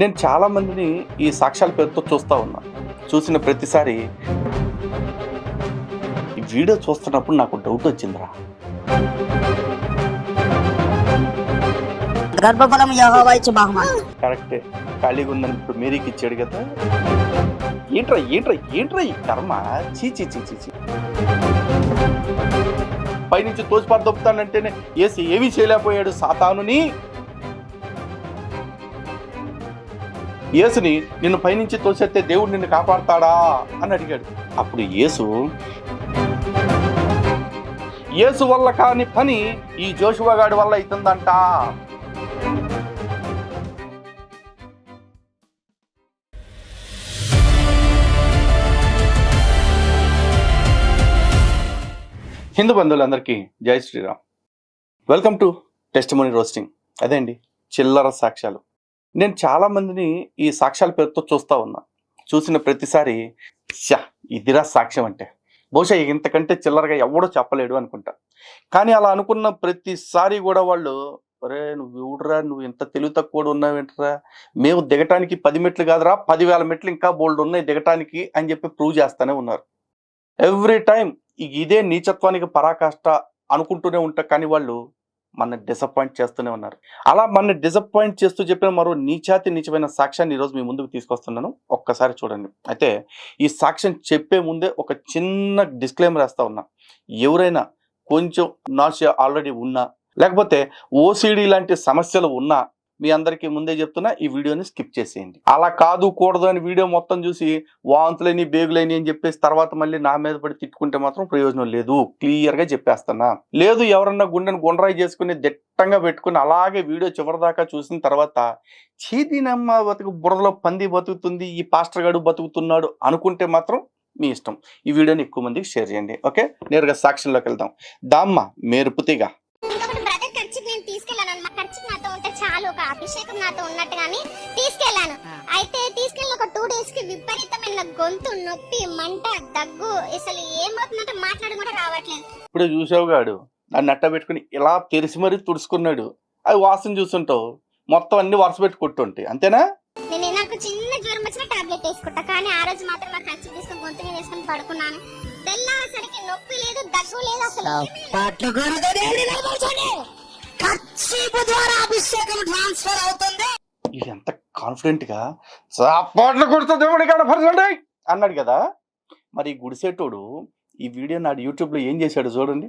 నేను చాలా మందిని ఈ సాక్ష్యాల పేరుతో చూస్తా ఉన్నా. చూసిన ప్రతిసారి ఈ వీడియో చూస్తున్నప్పుడు నాకు డౌట్ వచ్చిందిరా. గర్భఫలం యెహోవా ఇచ్చు బహుమానం. కరెక్టే. ఖాళీగా ఉన్నప్పుడు మేరీకి ఇచ్చాడు కదా. ఏంట్రా ఈ కర్మ. చీ. పైనుంచి తోసిపాటు దొప్పుతానంటేనే ఏసి ఏమీ చేయలేకపోయాడు సాతానుని. యేసుని నిన్ను పైనుంచి తోసేస్తే దేవుడు నిన్ను కాపాడతాడా అని అడిగాడు. అప్పుడు యేసు వల్ల కాని పని ఈ జోషువా గాడి వల్ల అవుతుందంట. హిందూ బంధువులందరికీ జై Shriram. Welcome to testimony roasting. అదే అండి, చిల్లర సాక్ష్యాలు. నేను చాలా మందిని ఈ సాక్ష్యాల పేరుతో చూస్తా ఉన్నా. చూసిన ప్రతిసారి ఇదిరా సాక్ష్యం అంటే, బహుశా ఇంతకంటే చిల్లరగా ఎవడో చెప్పలేడు అనుకుంటా. కానీ అలా అనుకున్న ప్రతిసారి కూడా వాళ్ళు, ఒరే నువ్వు ఎవడురా, నువ్వు ఇంత తెలివి తక్కువ ఉన్నావేంటరా, మేము దిగటానికి 10 మెట్లు కాదురా 10,000 మెట్లు ఇంకా బోల్డ్ ఉన్నాయి దిగటానికి అని చెప్పి ప్రూవ్ చేస్తూనే ఉన్నారు. ఎవ్రీ టైం ఇదే నీచత్వానికి పరాకాష్ట అనుకుంటూనే ఉంటా. కానీ వాళ్ళు మన డిసప్పాయింట్ చేస్తూనే ఉన్నారు. అలా మన డిసప్పాయింట్ చేస్తూ చెప్పిన మరో నీచమైన సాక్ష్యాన్ని ఈరోజు మీ ముందుకు తీసుకొస్తున్నాను. ఒక్కసారి చూడండి. అయితే ఈ సాక్ష్యం చెప్పే ముందే ఒక చిన్న డిస్క్లైమర్ వేస్తా ఉన్నా. ఎవరైనా కొంచెం నాసియా ఆల్రెడీ ఉన్నా, లేకపోతే ఓసిడి లాంటి సమస్యలు ఉన్నా, మీ అందరికీ ముందే చెప్తున్నా, ఈ వీడియోని స్కిప్ చేసేయండి. అలా కాదు కూడదు అని వీడియో మొత్తం చూసి వాంతులని బేగులని అని చెప్పేసి తర్వాత మళ్ళీ నా మీద పడి తిట్టుకుంటే మాత్రం ప్రయోజనం లేదు. క్లియర్గా చెప్పేస్తున్నా. లేదు, ఎవరన్నా గుండెను గుండ్రాయి చేసుకుని దిట్టంగా పెట్టుకుని అలాగే వీడియో చివరిదాకా చూసిన తర్వాత చీదీనమ్మ బతుకు బురదలో పంది బతుకుతుంది, ఈ పాస్టర్ గాడు బతుకుతున్నాడు అనుకుంటే మాత్రం మీ ఇష్టం. ఈ వీడియోని ఎక్కువ మందికి షేర్ చేయండి. ఓకే, నేరుగా సాక్ష్యంలోకి వెళ్దాం. దామ్మ మెరుపుతిగా అభిషేకం నాతో ఉన్నట్టుగాని తీసుకెళ్లాను. అయితే తీసుకెళ్ళిన ఒక 2 days కి విపరీతమైన గొంతు నొప్పి, మంట, దగ్గు, అసలు ఏమవుతుందంటే మాట్లాడి కూడా రావట్లేదు. ఇప్పుడు చూసావు గాడు నన్ను అట్ట పెట్టుకుని ఇలా తెరిసి మరీ తుడుచుకున్నాడు. అది వాసన చూస్తుంటావు, మొత్తం అన్ని వరుస పెట్టి కొట్టుంటాయి. అంతేనా? నేను నాకు చిన్న జ్వరం వచ్చిన టాబ్లెట్ వేసుకుంటా, కానీ ఆ రోజు మాత్రం నాకు ఖర్చు తీసుకుని గొంతు మీద వేసుకుని పడుకున్నాను. తెల్లాసరికి నొప్పి లేదు, దగ్గు లేదు, అసలు అభిషేకం ట్రాన్స్ఫర్ అవుతుంది. ఎంత కాన్ఫిడెంట్ గా సాపాట్లు కొడుతూ దేవుడి కనపరచండి అన్నాడు కదా. మరి గుడిసేటోడు ఈ వీడియో నాడు యూట్యూబ్ లో ఏం చేశాడు చూడండి.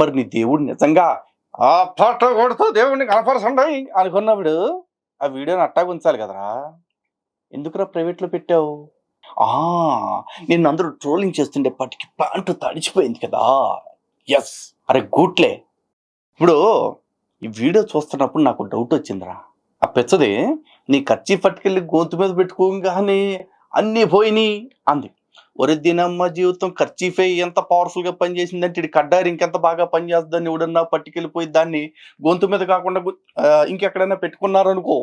మరి నీ దేవుడు నిజంగా ఆ పాట కొడుతూ దేవుడిని కనపరచండి అనుకున్నప్పుడు ఆ వీడియోని అట్టాగా ఉంచాలి కదరా. ఎందుకురా ప్రైవేట్లో పెట్టావు? నిన్ను అందరూ ట్రోలింగ్ చేస్తుండే పట్టుకి ప్యాంటు తడిచిపోయింది కదా. ఎస్, అరే గూట్లే. ఇప్పుడు ఈ వీడియో చూస్తున్నప్పుడు నాకు డౌట్ వచ్చిందిరా. ఆ పెచ్చది నీ ఖర్చు పట్టుకెళ్ళి గొంతు మీద పెట్టుకోగానే అన్నీ పోయినాయి అంది. ఒరే దినమ్మ జీవితం ఖర్చీఫై ఎంత పవర్ఫుల్ గా పనిచేసిందంటే ఇది కడ్డారు ఇంకెంత బాగా పనిచేస్తుందని ఎవడన్నా పట్టుకెళ్ళిపోయి దాన్ని గొంతు మీద కాకుండా ఇంకెక్కడైనా పెట్టుకున్నారనుకో,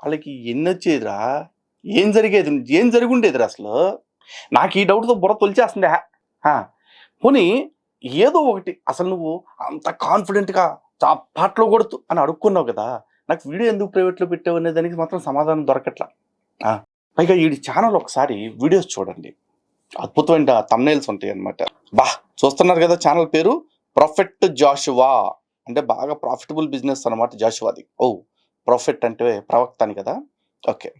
వాళ్ళకి ఎన్ని వచ్చేదిరా, ఏం జరుగుండేదిరా అసలు. నాకు ఈ డౌట్తో బుర్ర తొలిచేస్తుంది. పోనీ ఏదో ఒకటి, అసలు నువ్వు అంత కాన్ఫిడెంట్గా పాటలో కొడుతూ అని అడుక్కున్నావు కదా, నాకు వీడియో ఎందుకు ప్రైవేట్లో పెట్టావు అనే దానికి మాత్రం సమాధానం దొరకట్లా. పైగా ఈ ఛానల్ ఒకసారి వీడియోస్ చూడండి, అద్భుతమైన థంబ్నెయిల్స్ ఉంటాయి అన్నమాట. చూస్తున్నారు కదా, ఛానల్ పేరు ప్రొఫెట్ జాషువా, అంటే బాగా ప్రాఫిటబుల్ బిజినెస్ అనమాట జాషువాది. ప్రొఫెట్ అంటే ప్రవక్త అని కదా. ఓకే,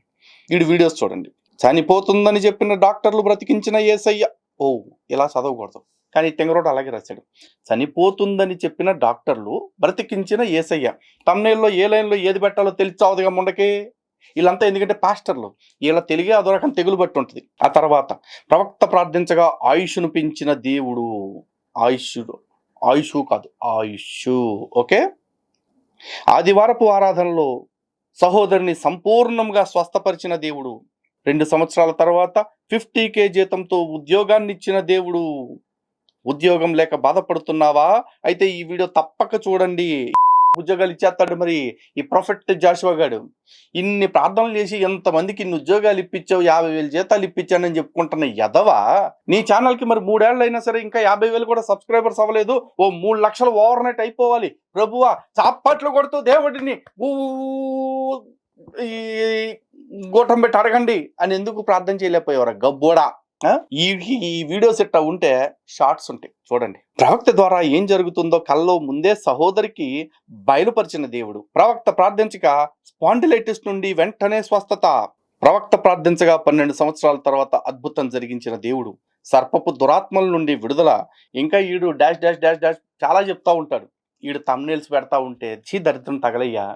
ఈ వీడియోస్ చూడండి. చనిపోతుందని చెప్పిన డాక్టర్లు బ్రతికించిన యేసయ్య. ఇలా చదవకూడదు, కానీ తెంగరోడు అలాగే రాశాడు. చనిపోతుందని చెప్పిన డాక్టర్లు బ్రతికించిన యేసయ్య. థంబ్నెయిల్లో ఏ లైన్లో ఏది పెట్టాలో తెలిసావుదిగా ముండకే. వీళ్ళంతా ఎందుకంటే పాస్టర్లు, వీళ్ళ తెలుగే అదో రకం తెగులు బట్టి ఉంటుంది. ఆ తర్వాత ప్రవక్త ప్రార్థించగా ఆయుష్ను పెంచిన దేవుడు. ఆయుష్ కాదు, ఆయుష్. ఓకే, ఆదివారపు ఆరాధనలో సహోదరిని సంపూర్ణంగా స్వస్థపరిచిన దేవుడు. 2 సంవత్సరాల తర్వాత 50K జీతంతో ఉద్యోగాన్ని ఇచ్చిన దేవుడు. ఉద్యోగం లేక బాధపడుతున్నావా? అయితే ఈ వీడియో తప్పక చూడండి. ఉద్యోగాలు ఇచ్చేస్తాడు మరి ఈ ప్రొఫెట్ జాషువా గాడు. ఇన్ని ప్రార్థనలు చేసి ఎంతమందికి ఇన్ని ఉద్యోగాలు ఇప్పించావు, 50,000 జీతాలు ఇప్పించానని చెప్పుకుంటున్న ఎదవా నీ ఛానల్ కి మరి 3 ఏళ్ళు అయినా సరే ఇంకా 50,000 కూడా సబ్స్క్రైబర్స్ అవ్వలేదు. ఓ 3 లక్షలు ఓవర్ నైట్ అయిపోవాలి. ప్రభువా చాపట్లు కొడుతూ దేవుడిని ఈ గోటం పెట్టి అడగండి అని ఎందుకు ప్రార్థన చేయలేకపోయేవారా గబ్బోడా? ఈ వీడియోస్ ఇట్లా ఉంటే షార్ట్స్ ఉంటాయి చూడండి. ప్రవక్త ద్వారా ఏం జరుగుతుందో కల్లో ముందే సహోదరికి బయలుపరిచిన దేవుడు. ప్రవక్త ప్రార్థించగా స్పాండిలైటిస్ నుండి వెంటనే స్వస్థత. ప్రవక్త ప్రార్థించగా 12 సంవత్సరాల తర్వాత అద్భుతం జరిగించిన దేవుడు. సర్పపు దురాత్మల నుండి విడుదల. ఇంకా ఈడు డాష్ డాష్ డాష్ డాష్ చాలా చెప్తా ఉంటాడు. ఈడు థంబ్నెయిల్స్ పెడతా ఉంటే దరిద్రం తగలయ్యా.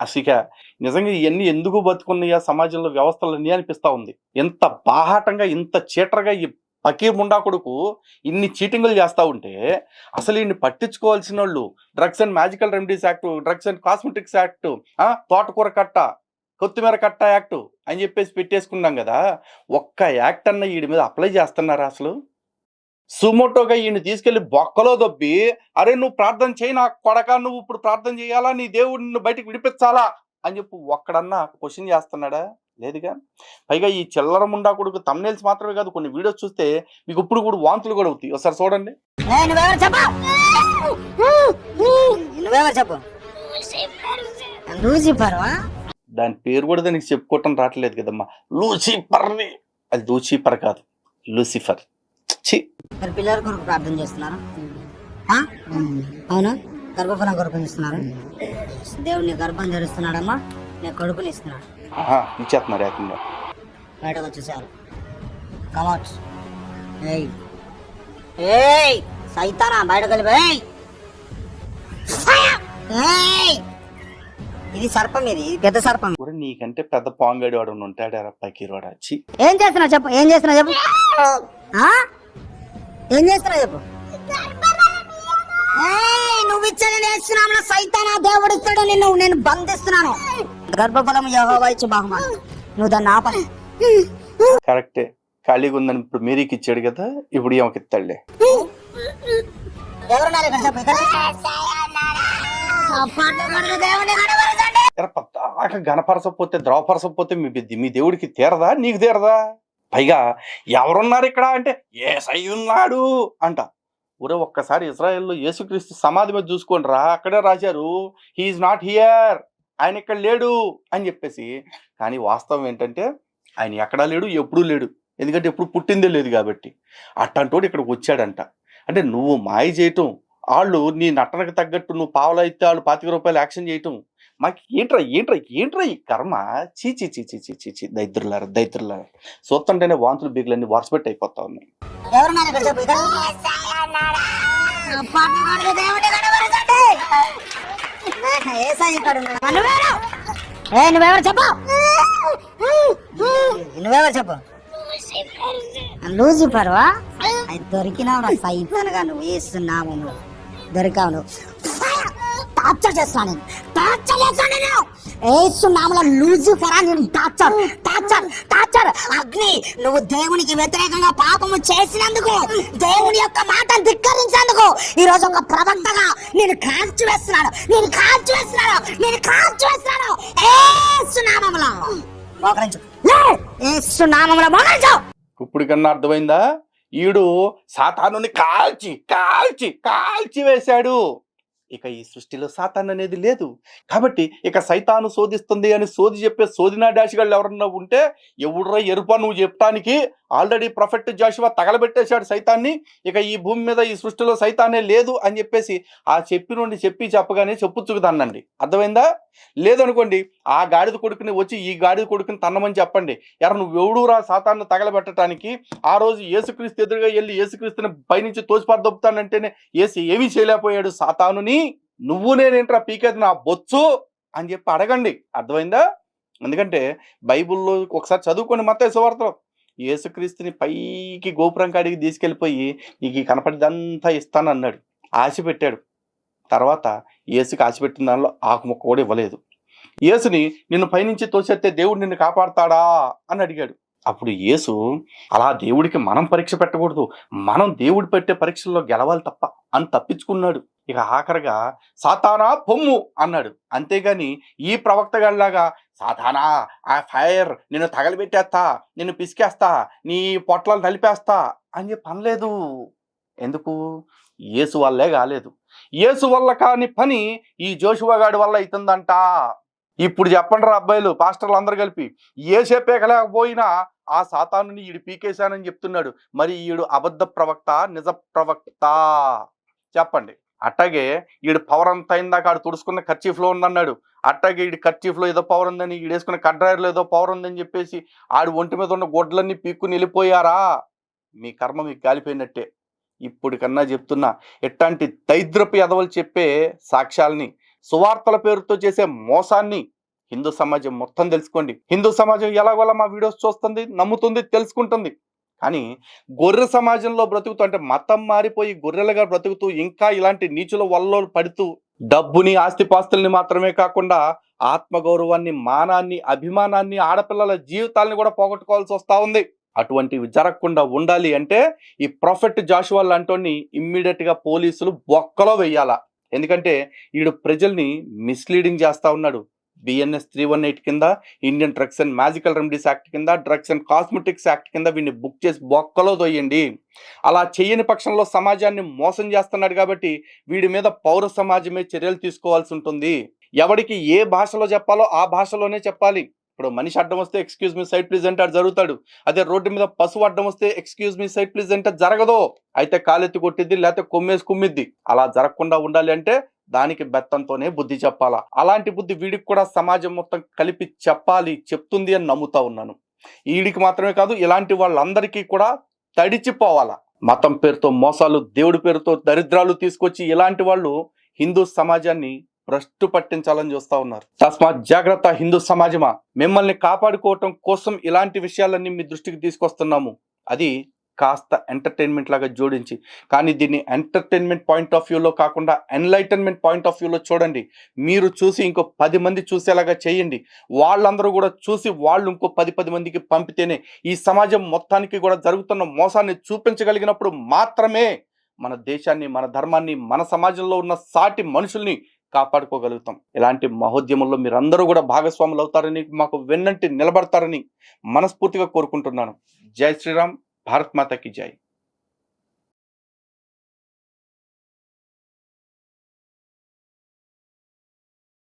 అసిగా నిజంగా ఇవన్నీ ఎందుకు బతుకున్నాయా సమాజంలో వ్యవస్థలన్నీ అనిపిస్తా ఉంది. ఎంత బాహాటంగా ఇంత చీటర్గా ఈ పకీర్ ముండా కొడుకు ఇన్ని చీటింగులు చేస్తా ఉంటే అసలు ఈయన్ని పట్టించుకోవాల్సిన వాళ్ళు drugs and magical remedies act, drugs and cosmetics act, తోటకూర కట్ట, కొత్తిమీర కట్ట యాక్ట్ అని చెప్పేసి పెట్టేసుకున్నాం కదా. ఒక్క యాక్ట్ అన్న వీడి మీద అప్లై చేస్తున్నారా అసలు? సుమోటోగా ఈయన తీసుకెళ్లి బొక్కలో దొబ్బి అరే నువ్వు ప్రార్థన చేయి నా కొడక, నువ్వు ఇప్పుడు ప్రార్థన చేయాలా, నీ దేవుడిని బయటకు విడిపించాలా అని చెప్పి ఒక్కడన్నా క్వశ్చన్ చేస్తున్నాడా? లేదుగా. పైగా ఈ చిల్లర ముండా కొడుకు థంబ్నెయిల్స్ మాత్రమే కాదు కొన్ని వీడియోస్ చూస్తే మీకు ఇప్పుడు కూడా వాంతులు కూడా అవుతాయి. ఒకసారి చూడండి. దాని పేరు కూడా దానికి చెప్పుకోవటం రావట్లేదు కదమ్మా. లూసిఫర్. అది లూసిఫర్ కాదు, లూసిఫర్. పిల్లల కొరకు ప్రార్థన చేస్తున్నారు. అవునా? గర్భఫలం కొరకు ఇస్తున్నారు. దేవుడిని గర్భం ధరిస్తున్నాడమ్మా, నేను కొడుకుని ఇస్తున్నాడు. ఇచ్చేస్తున్నాడు ఏకంగా. బయటకు వచ్చేసారు. కమౌట్. ఏయ్ ఏయ్ సైతానా బయటకు వెళ్ళిపోయి. ఇది సర్పం, ఇది పెద్ద సర్పం. నీకంటే పెద్ద పాంగడి వాడు ఉంటాడు పకీరోడా. ఏం చేస్తున్నావు చెప్పు, ఏం చేస్తున్నావు చెప్పు, ఏం చేస్తున్నావు చెప్పు. నువ్వు ఇచ్చేది నేస్తున్నాను సైతానా, దేవుడు ఇస్తాడు నిన్ను, నేను బంధిస్తున్నాను. గర్భఫలం యెహోవా ఇచ్చే బహుమానం, నువ్వు దాన్ని ఆపాలి. కరెక్టే. ఖాళీగా ఉందని ఇప్పుడు మీరికి ఇచ్చాడు కదా, ఇప్పుడు ఏమకి ఇస్తాడులే. ఎవరున్నారు ఇక్కడ చెప్పు. గణపరచకపోతే ద్రవపరచకపోతే మీ దేవుడికి తీరదా, నీకు తీరదా? పైగా ఎవరున్నారు ఇక్కడ అంటే యేసై ఉన్నాడు అంట. ఒరే ఒక్కసారి ఇజ్రాయెల్లో యేసుక్రీస్తు సమాధి మీద చూసుకోండి రా, అక్కడే రాశారు హీఈస్ నాట్ హియర్, ఆయన ఇక్కడ లేడు అని చెప్పేసి. కానీ వాస్తవం ఏంటంటే ఆయన ఎక్కడా లేడు, ఎప్పుడూ లేడు. ఎందుకంటే ఎప్పుడు పుట్టిందే లేదు కాబట్టి. అట్టంటోడు ఇక్కడికి వచ్చాడంట. అంటే నువ్వు మాయ చేయటం, వాళ్ళు నీ నటనకు తగ్గట్టు నువ్వు పావులు అయితే వాళ్ళు 25 రూపాయలు యాక్షన్ చేయటం, మాకు ఏంట్రా ఏంట్రా ఏంట్రా ఈ కర్మ. చీచి చీచి చీచి చీ దైత్రులారా దైత్రులారా. చూస్తుంటేనే వాంతులు బీగులన్నీ వరుసపెట్టి అయిపోతా ఉన్నాయి. నువ్వెవరు చెప్పు. లూసిఫర్ వా? దొరికినావు సైతానుగా, నువ్వు వేస్తున్నావు, దొరికావు నువ్వు. టార్చర్ చేస్తున్నాను నేను, టార్చర్ చేస్తాను నేను. ఏసునామములో లూసిఫర్ నేను టార్చర్ టార్చర్ టార్చర్. అగ్ని, నువ్వు దేవునికి వ్యతిరేకంగా పాపము చేసినందుకు, దేవుని యొక్క మాటను ధిక్కరించేందుకు ఈ రోజు ఒక ప్రవక్తగా నేను కాల్చి వేస్తున్నాను, నేను కాల్చి వేస్తున్నాను, నేను కాల్చి వేస్తున్నాను. ఏసునామములో మోకరించు, ఏసునామములో మోకరించు. ఇప్పుడు కన్నా అర్థమైందా? ఈడు సాతానుని కాల్చి కాల్చి కాల్చి వేశాడు. ఇక ఈ సృష్టిలో సాతాన్ అనేది లేదు కాబట్టి ఇక సైతాను శోధిస్తుంది అని సోది చెప్పే శోధనా డాషిగాళ్ళు ఎవరన్నా ఉంటే ఎవడ్రా ఎరుప నువ్వు చెప్పడానికి. ఆల్రెడీ ప్రొఫెట్ జాషువా తగలబెట్టేశాడు సైతాన్ని. ఇక ఈ భూమి మీద ఈ సృష్టిలో సైతానే లేదు అని చెప్పేసి ఆ నుండి చెప్పగానే చెప్పుచ్చుకుదన్నండి. అర్థమైందా? లేదనుకోండి ఆ గాడిద కొడుకుని వచ్చి ఈ గాడిద కొడుకుని తన్నమని చెప్పండి. నువ్వు ఎవడురా సాతాన్ని తగలబెట్టడానికి? ఆ రోజు యేసుక్రీస్తు ఎదురుగా వెళ్ళి యేసుక్రీస్తుని పైనుంచి తోసిపారదొప్పుతానంటేనే యేసు ఏమీ చేయలేకపోయాడు. సాతానుని నువ్వు నేనేంట్రా పీకేది నా బొచ్చు అని చెప్పి అడగండి. అర్థమైందా? ఎందుకంటే బైబుల్లో ఒకసారి చదువుకోండి. మత్తయి సువార్తలో యేసుక్రీస్తుని పైకి గోపురం కాడికి తీసుకెళ్ళిపోయి నీకు కనపడిదంతా ఇస్తానన్నాడు, ఆశ పెట్టాడు. తర్వాత యేసుకి ఆశ పెట్టిన దానిలో ఆకుముక్క కూడా ఇవ్వలేదు. యేసుని నిన్ను పైనుంచి తోసేస్తే దేవుడు నిన్ను కాపాడుతాడా అని అడిగాడు. అప్పుడు యేసు అలా దేవుడికి మనం పరీక్ష పెట్టకూడదు, మనం దేవుడు పెట్టే పరీక్షల్లో గెలవాలి తప్ప అని తప్పించుకున్నాడు. ఇక ఆఖరిగా సాతానా పొమ్ము అన్నాడు. అంతేగాని ఈ ప్రవక్త గారిలాగా సాతానా ఆ ఫైర్ నిన్ను తగలబెట్టేస్తా, నిన్ను పిసికేస్తా, నీ పొట్లాలు నలిపేస్తా అని చెప్పి అనలేదు. ఎందుకు? యేసు వల్లే కాలేదు. యేసు వల్ల కాని పని ఈ జోషువా గాడి వల్ల అవుతుందంట. ఇప్పుడు చెప్పండి రా అబ్బాయిలు, పాస్టర్లు అందరు కలిపి, యేసే పీకలేకపోయినా ఆ సాతానుని ఈడు పీకేశానని చెప్తున్నాడు. మరి ఈడు అబద్ధ ప్రవక్త, నిజ ప్రవక్త? చెప్పండి. అట్టాగే ఈడు పవర్ అంతా అయిందాక ఆడు తుడుచుకున్న కర్చీఫ్లో ఉందన్నాడు. అట్టాగే ఈడు కర్చీఫ్లో ఏదో పవర్ ఉందని, ఈడు వేసుకున్న కడ్రాయర్లో ఏదో పవర్ ఉందని చెప్పేసి ఆడు ఒంటి మీద ఉన్న గొడ్లన్నీ పీక్కుని వెళ్ళిపోయారా? మీ కర్మ మీకు కాలిపోయినట్టే. ఇప్పుడు కన్నా చెప్తున్నా, ఎట్లాంటి దైద్రపు ఎదవలు చెప్పే సాక్ష్యాల్ని, సువార్తల పేరుతో చేసే మోసాన్ని హిందూ సమాజం మొత్తం తెలుసుకోండి. హిందూ సమాజం ఎలాగోలా మా వీడియోస్ చూస్తుంది, నమ్ముతుంది, తెలుసుకుంటుంది. కానీ గొర్రె సమాజంలో బ్రతుకుతూ, అంటే మతం మారిపోయి గొర్రెలుగా బ్రతుకుతూ ఇంకా ఇలాంటి నీచుల వల్ల పడుతూ డబ్బుని, ఆస్తిపాస్తుల్ని మాత్రమే కాకుండా ఆత్మగౌరవాన్ని, మానాన్ని, అభిమానాన్ని, ఆడపిల్లల జీవితాలని కూడా పోగొట్టుకోవాల్సి వస్తూ ఉంది. అటువంటివి జరగకుండా ఉండాలి అంటే ఈ ప్రొఫెట్ జాషువా లాంటోని ఇమ్మీడియట్ గా పోలీసులు బొక్కలో వెయ్యాలా. ఎందుకంటే వీడు ప్రజల్ని మిస్లీడింగ్ చేస్తా ఉన్నాడు. బిఎన్ఎస్ 318 కింద, Indian drugs and magical remedies act కింద, డ్రగ్స్ అండ్ కాస్మెటిక్స్ యాక్ట్ కింద వీడిని బుక్ చేసి బొక్కలో తోయండి. అలా చేయని పక్షంలో సమాజాన్ని మోసం చేస్తున్నాడు కాబట్టి వీడి మీద పౌర సమాజమే చర్యలు తీసుకోవాల్సి ఉంటుంది. ఎవరికి ఏ భాషలో చెప్పాలో ఆ భాషలోనే చెప్పాలి. ఇప్పుడు మనిషి అడ్డం వస్తే ఎక్స్క్యూజ్ మీ సైడ్ ప్లీజ్ అంటే అది జరుగుతాడు. అదే రోడ్డు మీద పశువు అడ్డం వస్తే ఎక్స్క్యూజ్ మీ సైడ్ ప్లీజ్ అంటే జరగదు. అయితే కాలెత్తి కొట్టిద్ది, లేకపోతే కొమ్మేసి కుమ్మిద్ది. అలా జరగకుండా ఉండాలి అంటే దానికి బెత్తంతోనే బుద్ధి చెప్పాలా. అలాంటి బుద్ధి వీడికి కూడా సమాజం మొత్తం కలిపి చెప్పాలి, చెప్తుంది అని నమ్ముతా ఉన్నాను. వీడికి మాత్రమే కాదు, ఇలాంటి వాళ్ళందరికీ కూడా తడిచిపోవాలా. మతం పేరుతో మోసాలు, దేవుడి పేరుతో దరిద్రాలు తీసుకొచ్చి ఇలాంటి వాళ్ళు హిందూ సమాజాన్ని భ్రష్టు పట్టించాలని చూస్తా ఉన్నారు. తస్మాత్ జాగ్రత్త హిందూ సమాజమా. మిమ్మల్ని కాపాడుకోవటం కోసం ఇలాంటి విషయాలన్నీ మీ దృష్టికి తీసుకొస్తున్నాము. అది కాస్త ఎంటర్టైన్మెంట్ లాగా జోడించి, కానీ దీన్ని ఎంటర్టైన్మెంట్ పాయింట్ ఆఫ్ వ్యూలో కాకుండా ఎన్లైటన్మెంట్ పాయింట్ ఆఫ్ వ్యూలో చూడండి. మీరు చూసి ఇంకో 10 మంది చూసేలాగా చేయండి. వాళ్ళందరూ కూడా చూసి వాళ్ళు ఇంకో 10 మందికి పంపితేనే ఈ సమాజం మొత్తానికి కూడా జరుగుతున్న మోసాన్ని చూపించగలిగినప్పుడు మాత్రమే మన దేశాన్ని, మన ధర్మాన్ని, మన సమాజంలో ఉన్న సాటి మనుషుల్ని కాపాడుకోగలుగుతాం. ఇలాంటి మహోద్యమంలో మీరందరూ కూడా భాగస్వాములు అవుతారని, మాకు వెన్నంటి నిలబడతారని మనస్ఫూర్తిగా కోరుకుంటున్నాను. జై శ్రీరామ్. భారత్ మాతాకి జై.